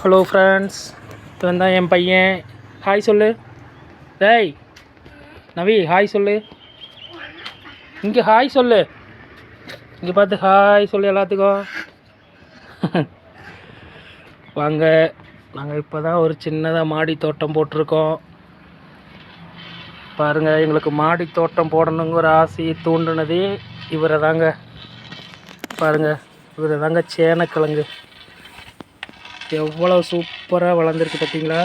Hello friends, இவன் தான் என் பையன். ஹாய் சொல்லு. டேய் நவி, ஹாய் சொல்லு. இங்கே ஹாய் சொல்லு. இங்கே பார்த்து ஹாய் சொல்லு எல்லாத்துக்கும். வாங்க, நாங்கள் இப்போ தான் ஒரு சின்னதாக மாடி தோட்டம் போட்டிருக்கோம். பாருங்கள், எங்களுக்கு மாடி தோட்டம் போடணுங்கிற ஆசையை தூண்டினதே இவரை தாங்க. பாருங்கள், இவரை தாங்க சேனக்கிழங்கு. எவ்வளோ சூப்பராக வளர்ந்துருக்கு பார்த்தீங்களா?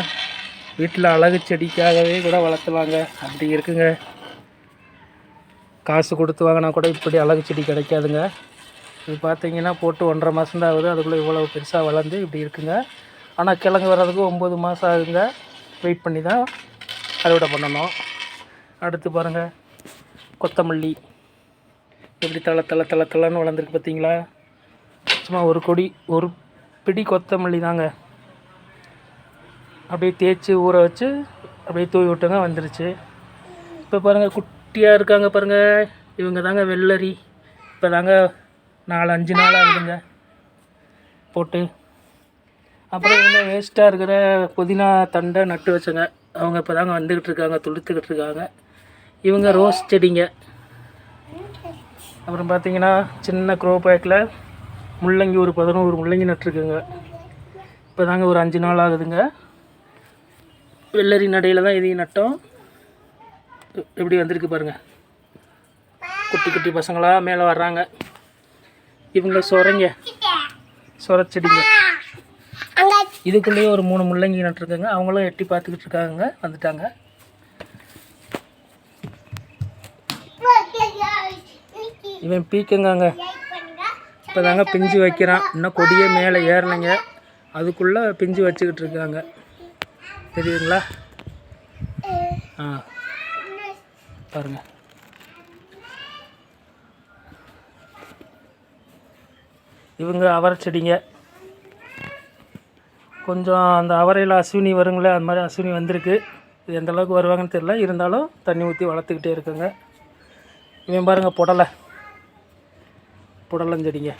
வீட்டில் அழகு செடிக்காகவே கூட வளர்த்துவாங்க, அப்படி இருக்குங்க. காசு கொடுத்து வாங்கினா கூட இப்படி அழகு செடி கிடைக்காதுங்க. இது பார்த்தீங்கன்னா போட்டு 1.5 மாதம் தான் ஆகுது, அதுக்குள்ளே இவ்வளோ பெருசாக வளர்ந்து இப்படி இருக்குங்க. ஆனால் கிழங்கு வர்றதுக்கு 9 மாதம் ஆகுங்க. வெயிட் பண்ணி தான் அறுவடை பண்ணணும். அடுத்து பாருங்கள், கொத்தமல்லி எப்படி தளன்னு வளர்ந்துருக்கு பார்த்தீங்களா? சும்மா ஒரு கொடி, ஒரு பிடி கொத்தமல்லி தாங்க. அப்படியே தேய்ச்சி ஊற வச்சு அப்படியே தூவி விட்டுங்க, வந்துருச்சு. இப்போ பாருங்கள், குட்டியாக இருக்காங்க பாருங்கள், இவங்க தாங்க வெள்ளரி. இப்போ தாங்க 4-5 நாள் ஆகுதுங்க போட்டு. அப்புறம் இவங்க வேஸ்ட்டாக இருக்கிற புதினா தண்டை நட்டு வச்சுங்க, அவங்க இப்போ தாங்க வந்துக்கிட்டு இருக்காங்க, துளுத்துக்கிட்டு இருக்காங்க. இவங்க ரோஸ் செடிங்க. அப்புறம் பார்த்தீங்கன்னா சின்ன க்ரோ பேக்கில் முள்ளங்கி ஒரு 11 முள்ளங்கி நட்டுருக்குங்க. இப்போ தாங்க ஒரு 5 நாள் ஆகுதுங்க. வெள்ளரி நடையில் தான் இதையும் நட்டோம். எப்படி வந்திருக்கு பாருங்கள், குட்டி குட்டி பசங்களாக மேலே வர்றாங்க. இவங்க சொரச்செடிங்க. இதுக்குள்ளேயே ஒரு 3 முள்ளங்கி நட்டுருக்குங்க. அவங்களும் எட்டி பார்த்துக்கிட்டு இருக்காங்க, வந்துட்டாங்க. இவன் பீக்கங்காங்க. இப்போ தாங்க பிஞ்சு வைக்கிறான், இன்னும் கொடியே மேலே ஏறலைங்க, அதுக்குள்ளே பிஞ்சு வச்சுக்கிட்டு இருக்காங்க, தெரியுதுங்களா? பாருங்கள். இவங்க அவரை செடிங்க. கொஞ்சம் அந்த அவரையில் அஸ்வினி வருங்களே, அது மாதிரி அஸ்வினி வந்திருக்கு. இது எந்த அளவுக்கு வருவாங்கன்னு தெரியல, இருந்தாலும் தண்ணி ஊற்றி வளர்த்துக்கிட்டே இருக்குங்க. இவன் பாருங்கள், புடலஞ்செடிங்க.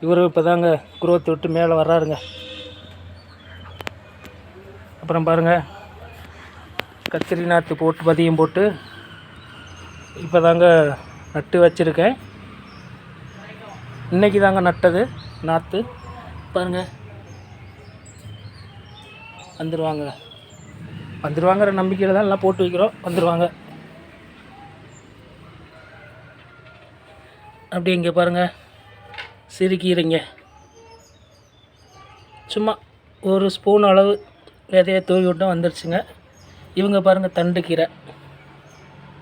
இவர் இப்போ தாங்க குரோத் விட்டு மேலே வர்றாருங்க. அப்புறம் பாருங்கள், கத்திரி நாற்று போட்டு பதியம் போட்டு இப்போ தாங்க நட்டு வச்சுருக்கேன். இன்றைக்கி தாங்க நட்டது நாற்று. பாருங்கள், வந்துடுவாங்கிற நம்பிக்கையில் தான் எல்லாம் போட்டு வைக்கிறோம், வந்துடுவாங்க. அப்படி இங்கே பாருங்கள், சிறுகீரைங்க. சும்மா ஒரு ஸ்பூன் அளவு விதையை தூவி விட்டால் வந்துருச்சுங்க. இவங்க பாருங்கள், தண்டு கீரை.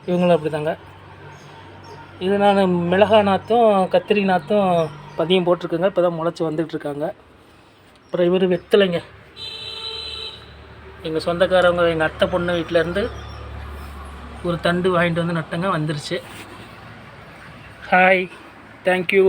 இவங்களும் அப்படி தாங்க. இது நான் மிளகா நாற்றும் கத்திரி நாற்றும் பதியம் போட்டிருக்குங்க, இப்போ தான் முளைச்சி வந்துகிட்ருக்காங்க. அப்புறம் இவர் வெத்தலைங்க. எங்கள் சொந்தக்காரவங்க, எங்கள் அத்தை பொண்ணு வீட்டிலேருந்து ஒரு தண்டு வாங்கிட்டு வந்து நட்டங்க, வந்துருச்சு. Hi, thank you.